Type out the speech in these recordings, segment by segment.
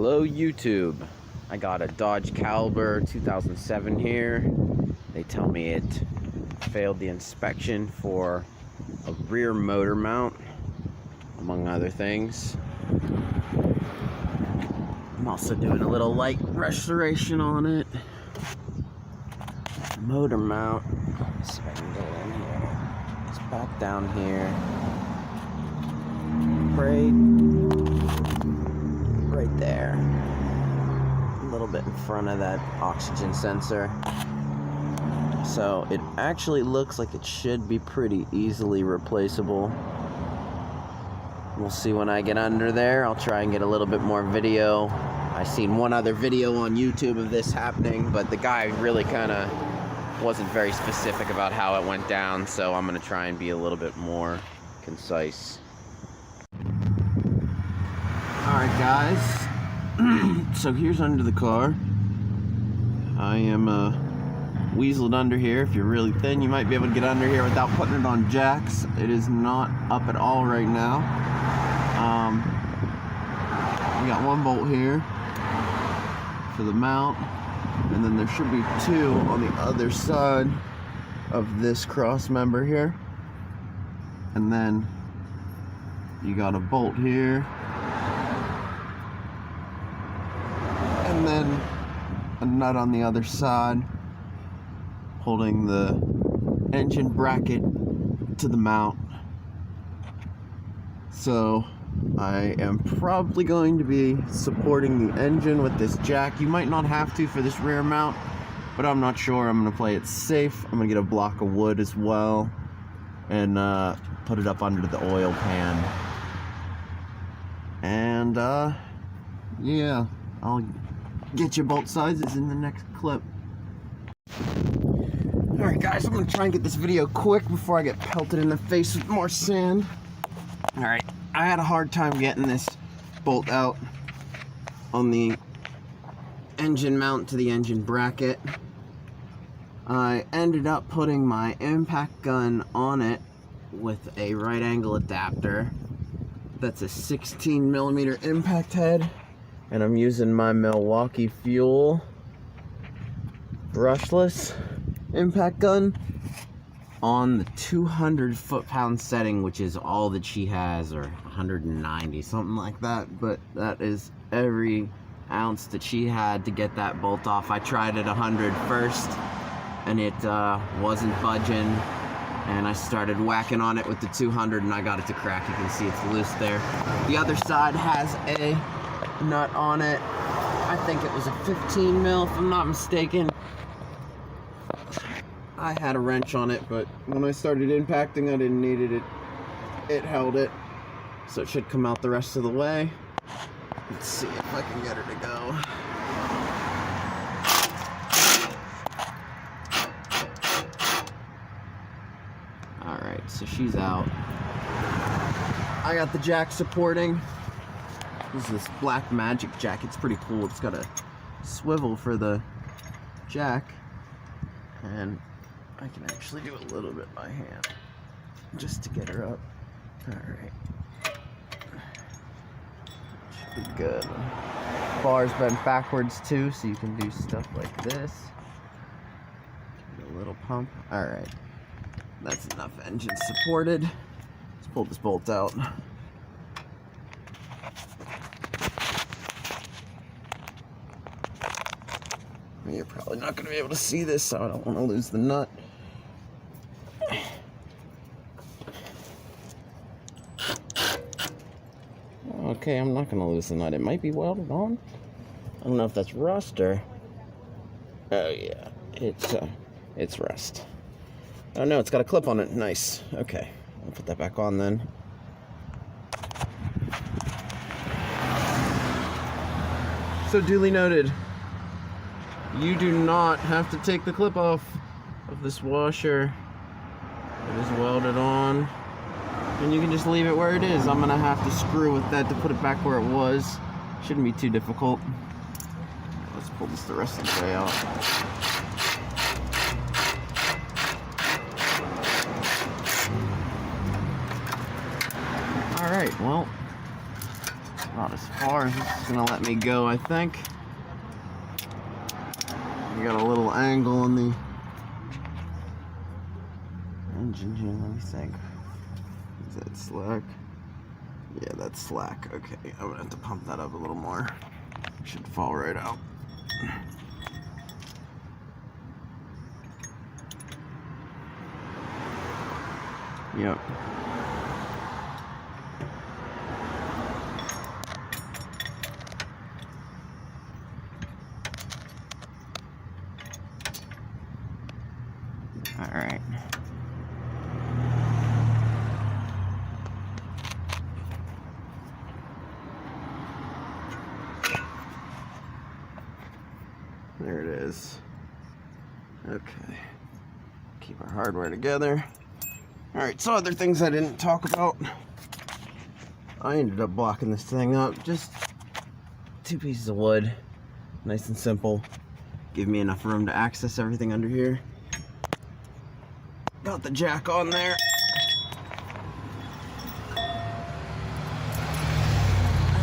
Hello YouTube. I got a Dodge Caliber 2007 here. They tell me it failed the inspection for a rear motor mount, among other things. I'm also doing a little light restoration on it. Motor mount. Let's see if I can get in here. It's back down here. Right there. A little bit in front of that oxygen sensor. So it actually looks like it should be pretty easily replaceable. We'll see when I get under there. I'll try and get a little bit more video. I seen one other video on YouTube of this happening, but the guy really kind of wasn't very specific about how it went down, so I'm going to try and be a little bit more concise. Alright guys, so here's under the car. I am weaseled under here. If you're really thin, you might be able to get under here without putting it on jacks. It is not up at all right now. We got one bolt here for the mount, and then there should be two on the other side of this cross member here. And then you got a bolt here, and then a nut on the other side holding the engine bracket to the mount. So I am probably going to be supporting the engine with this jack. You might not have to for this rear mount, but I'm not sure. I'm going to play it safe. I'm going to get a block of wood as well and put it up under the oil pan. And yeah, I'll get you both sizes in the next clip. Alright guys, I'm going to try and get this video quick before I get pelted in the face with more sand. Alright, I had a hard time getting this bolt out on the engine mount to the engine bracket. I ended up putting my impact gun on it with a right angle adapter. That's a 16mm impact head, and I'm using my Milwaukee Fuel brushless impact gun on the 200 foot-pound setting, which is all that she has, or 190, something like that. But that is every ounce that she had to get that bolt off. I tried at 100 first, and it wasn't budging. And I started whacking on it with the 200, and I got it to crack. You can see it's loose there. The other side has a nut on it. I think it was a 15 mil, if I'm not mistaken. I had a wrench on it, but when I started impacting, I didn't need it. It held it, so it should come out the rest of the way. Let's see if I can get her to go. Alright, so she's out. I got the jack supporting. This is this Black Magic jack. It's pretty cool. It's got a swivel for the jack, and I can actually do a little bit by hand just to get her up. Alright. Should be good. Bar's bent backwards too, so you can do stuff like this. Give it a little pump. Alright. That's enough engine supported. Let's pull this bolt out. You're probably not going to be able to see this, so I don't want to lose the nut. Okay, I'm not going to lose the nut. It might be welded on. I don't know if that's rust or... Oh yeah, it's rust. Oh no, it's got a clip on it. Nice. Okay, I'll put that back on then. So duly noted. You do not have to take the clip off of this washer. It is welded on, and you can just leave it where it is. I'm gonna have to screw with that to put it back where it was. Shouldn't be too difficult. Let's pull this the rest of the way out. Alright, well, Not as far as this is gonna let me go, I think. We got a little angle in the engine here, let me think. Is that slack? Yeah, that's slack. Okay, I'm gonna have to pump that up a little more. Should fall right out. Yep. All right. There it is. Okay. Keep our hardware together. Alright, so other things I didn't talk about. I ended up blocking this thing up. Just 2 pieces of wood. Nice and simple. Give me enough room to access everything under here. Got the jack on there.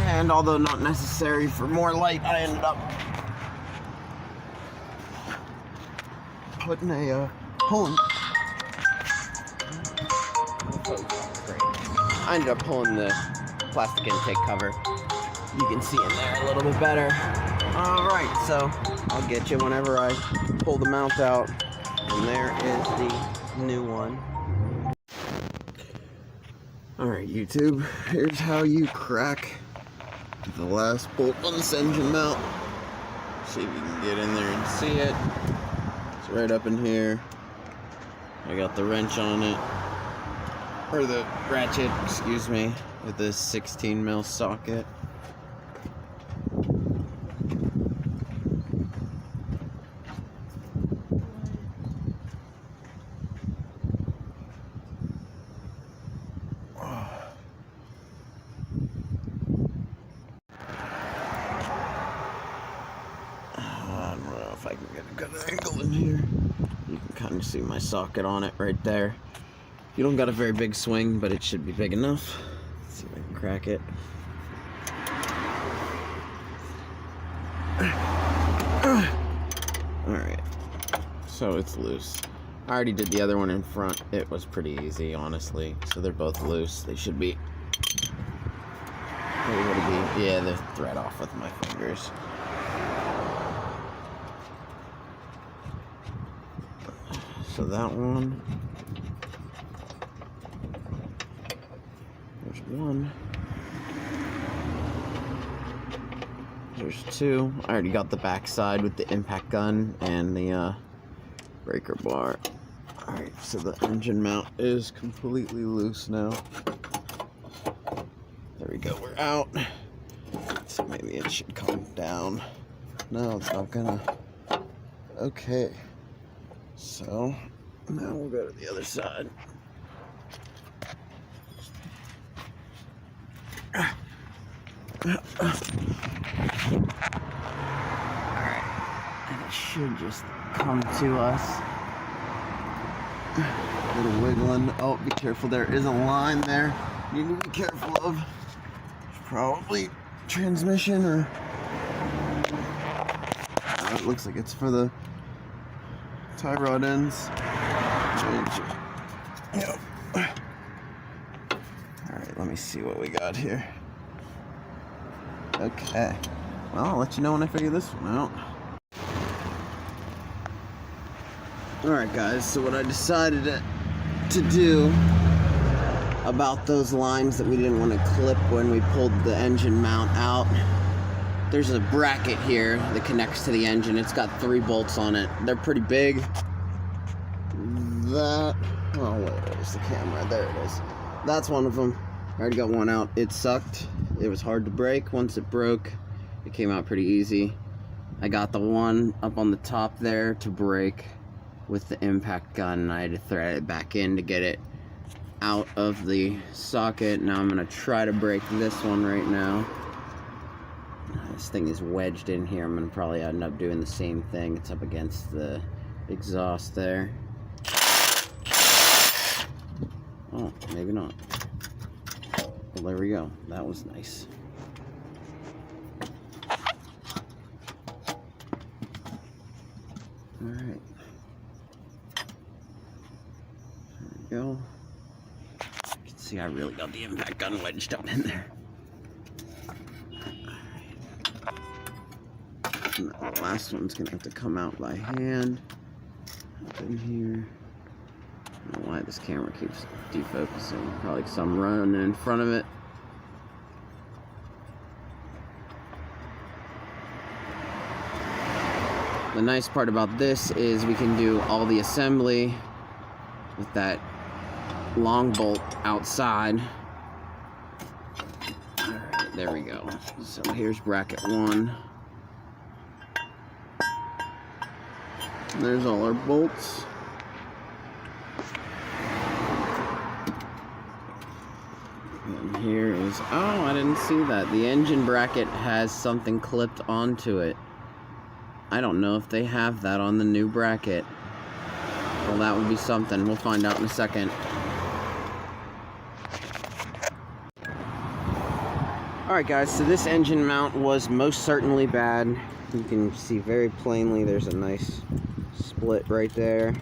And although not necessary for more light, I ended up putting a I ended up pulling the plastic intake cover. You can see in there a little bit better. Alright, so I'll get you whenever I pull the mount out. And there is the new one. Alright, YouTube, here's how you crack the last bolt on this engine mount. See if you can get in there and see it. It's right up in here. I got the wrench on it. Or the ratchet, excuse me, with this 16 mil socket. I don't know if I can get a good angle in here. You can kind of see my socket on it right there. You don't got a very big swing, but it should be big enough. Let's see if I can crack it. Alright, so it's loose. I already did the other one in front. It was pretty easy, honestly. So they're both loose. They should be able to be, yeah, they're thread off with my fingers. So that one. There's one. There's two. I already got the back side with the impact gun and the breaker bar. Alright, so the engine mount is completely loose now. There we go, we're out. So maybe it should come down. No, it's not gonna. Okay. So, now we'll go to the other side. Alright, and it should just come to us. A little wiggling. Oh, be careful, there is a line there you need to be careful of. It's probably transmission or... it looks like it's for the tie rod ends. Yep. Alright, let me see what we got here. Okay. Well, I'll let you know when I figure this one out. Alright guys, so what I decided to do about those lines that we didn't want to clip when we pulled the engine mount out, there's a bracket here that connects to the engine. It's got 3 bolts on it. They're pretty big. Oh, where's the camera? There it is. That's one of them. I already got one out. It sucked. It was hard to break. Once it broke, it came out pretty easy. I got the one up on the top there to break with the impact gun, and I had to thread it back in to get it out of the socket. Now I'm going to try to break this one right now. This thing is wedged in here. I'm going to probably end up doing the same thing. It's up against the exhaust there. Oh, maybe not. Well, there we go. That was nice. Alright. There we go. You can see I really got the impact gun wedged up in there. Alright. The last one's gonna have to come out by hand. Up in here. I don't know why this camera keeps defocusing. Probably because I'm running in front of it. The nice part about this is we can do all the assembly with that long bolt outside. Alright, there we go. So here's bracket 1. There's all our bolts. And here is, oh, I didn't see that. The engine bracket has something clipped onto it. I don't know if they have that on the new bracket. Well, that would be something. We'll find out in a second. Alright guys, so this engine mount was most certainly bad. You can see very plainly there's a nice split right there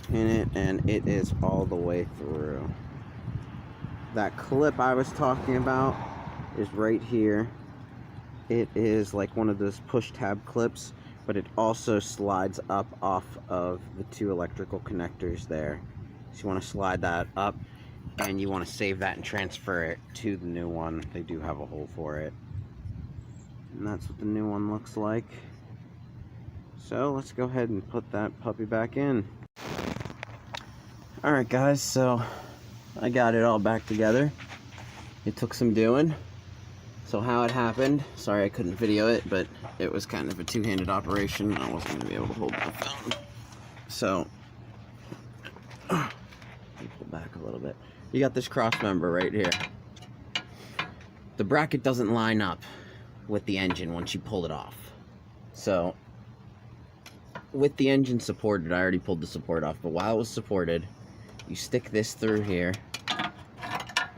in it, and it is all the way through. That clip I was talking about is right here. It is like one of those push tab clips, but it also slides up off of the 2 electrical connectors there. So you want to slide that up, and you want to save that and transfer it to the new one. They do have a hole for it. And that's what the new one looks like. So let's go ahead and put that puppy back in. Alright guys, so I got it all back together. It took some doing. So how it happened, sorry I couldn't video it, but it was kind of a two-handed operation. I wasn't going to be able to hold my phone. So, let me pull back a little bit. You got this cross member right here. The bracket doesn't line up with the engine once you pull it off. So, with the engine supported, I already pulled the support off, but while it was supported, you stick this through here,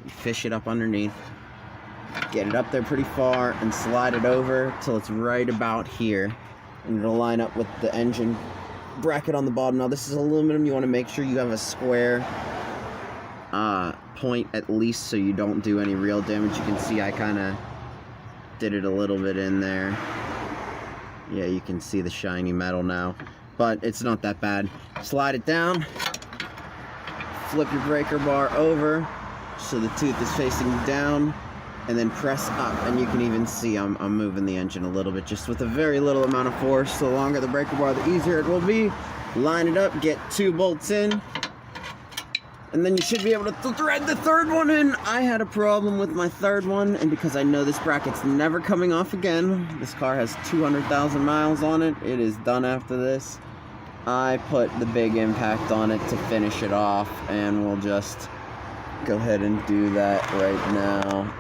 you fish it up underneath, get it up there pretty far, and slide it over till it's right about here, and it'll line up with the engine bracket on the bottom. Now this is aluminum. You want to make sure you have a square point at least, so you don't do any real damage. You can see I kind of did it a little bit in there. Yeah, you can see the shiny metal now, but it's not that bad. Slide it down, flip your breaker bar over so the tooth is facing down, and then press up, and you can even see I'm moving the engine a little bit, just with a very little amount of force. The longer the breaker bar, the easier it will be. Line it up, get 2 bolts in, and then you should be able to thread the 3rd one in. I had a problem with my 3rd one, and because I know this bracket's never coming off again, this car has 200,000 miles on it, it is done after this, I put the big impact on it to finish it off, and we'll just go ahead and do that right now.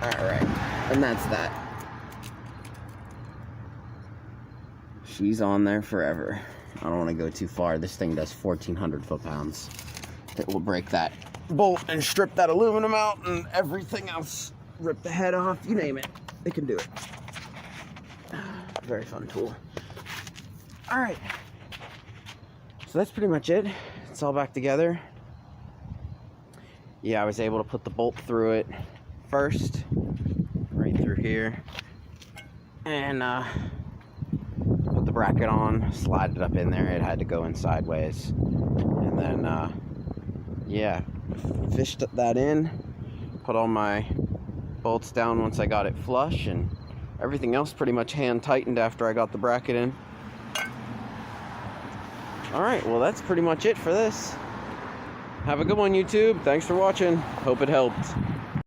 Alright, and that's that. She's on there forever. I don't want to go too far. This thing does 1,400 foot-pounds. It will break that bolt and strip that aluminum out and everything else. Rip the head off, you name it. It can do it. Very fun tool. Alright. So that's pretty much it. It's all back together. Yeah, I was able to put the bolt through it first, right through here, and put the bracket on, slide it up in there. It had to go in sideways, and then yeah, fished that in, put all my bolts down once I got it flush, and everything else pretty much hand tightened after I got the bracket in. Alright, well that's pretty much it for this. Have a good one, YouTube. Thanks for watching. Hope it helped.